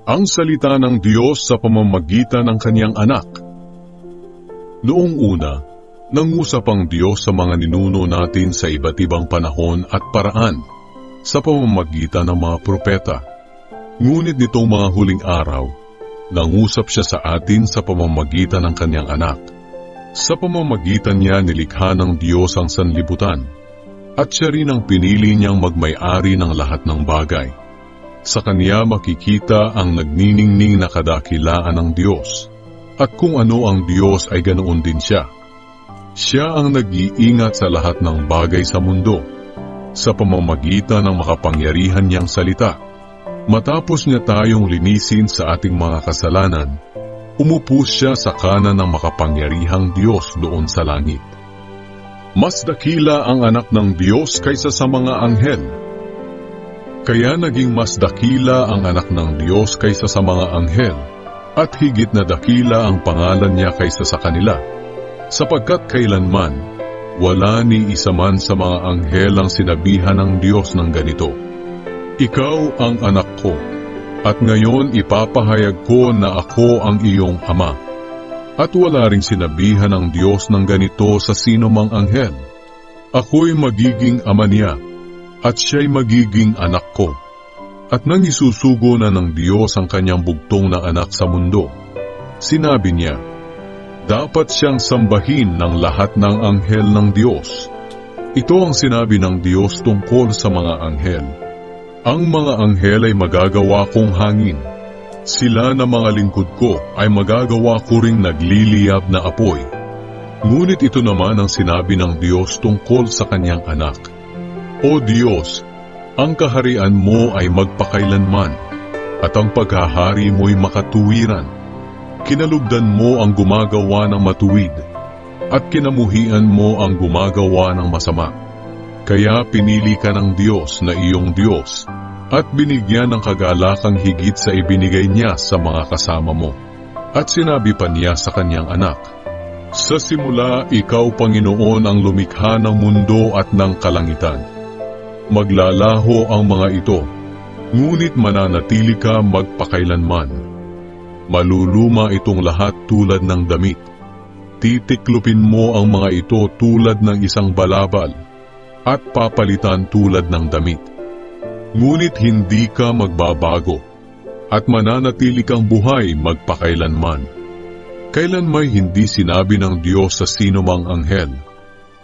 Ang salita ng Diyos sa pamamagitan ng Kanyang anak. Noong una, nangusap ang Diyos sa mga ninuno natin sa iba't ibang panahon at paraan sa pamamagitan ng mga propeta. Ngunit nitong mga huling araw, nangusap siya sa atin sa pamamagitan ng Kanyang anak. Sa pamamagitan niya nilikha ng Diyos ang sanlibutan, at siya rin ang pinili niyang magmay-ari ng lahat ng bagay. Sa Kanya makikita ang nagniningning na kadakilaan ng Diyos, at kung ano ang Diyos ay ganoon din siya. Siya ang nag-iingat sa lahat ng bagay sa mundo, sa pamamagitan ng makapangyarihan niyang salita. Matapos niya tayong linisin sa ating mga kasalanan, umupo siya sa kanan ng makapangyarihang Diyos doon sa langit. Mas dakila ang anak ng Diyos kaysa sa mga anghel. Kaya naging mas dakila ang anak ng Diyos kaysa sa mga anghel, at higit na dakila ang pangalan niya kaysa sa kanila, sapagkat kailanman, wala ni isa man sa mga anghel ang sinabihan ng Diyos ng ganito, "Ikaw ang anak ko, at ngayon ipapahayag ko na ako ang iyong ama." At wala ring sinabihan ng Diyos ng ganito sa sino mang anghel, "Ako'y magiging ama niya, at siya'y magiging anak ko." At nang isusugo na ng Diyos ang kanyang bugtong na anak sa mundo, sinabi niya, dapat siyang sambahin ng lahat ng anghel ng Diyos. Ito ang sinabi ng Diyos tungkol sa mga anghel. Ang mga anghel ay magagawa kong hangin. Sila na mga lingkod ko ay magagawa ko ring nagliliyab na apoy. Ngunit ito naman ang sinabi ng Diyos tungkol sa kanyang anak. O Diyos, ang kaharian mo ay magpakailanman, at ang paghahari mo'y makatuwiran. Kinalugdan mo ang gumagawa ng matuwid, at kinamuhian mo ang gumagawa ng masama. Kaya pinili ka ng Diyos na iyong Diyos, at binigyan ng kagalakang higit sa ibinigay niya sa mga kasama mo. At sinabi pa niya sa kanyang anak, "Sa simula, ikaw, Panginoon, ang lumikha ng mundo at ng kalangitan. Maglalaho ang mga ito, ngunit mananatili ka magpakailanman. Maluluma itong lahat tulad ng damit. Titiklupin mo ang mga ito tulad ng isang balabal, at papalitan tulad ng damit. Ngunit hindi ka magbabago, at mananatili kang buhay magpakailanman." Kailan may hindi sinabi ng Diyos sa sino mang anghel,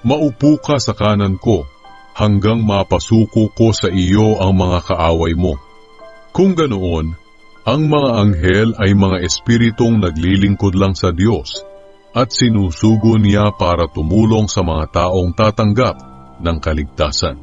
"Maupo ka sa kanan ko, hanggang mapasuko ko sa iyo ang mga kaaway mo." Kung ganoon, ang mga anghel ay mga espiritong naglilingkod lang sa Diyos, at sinusugo niya para tumulong sa mga taong tatanggap ng kaligtasan.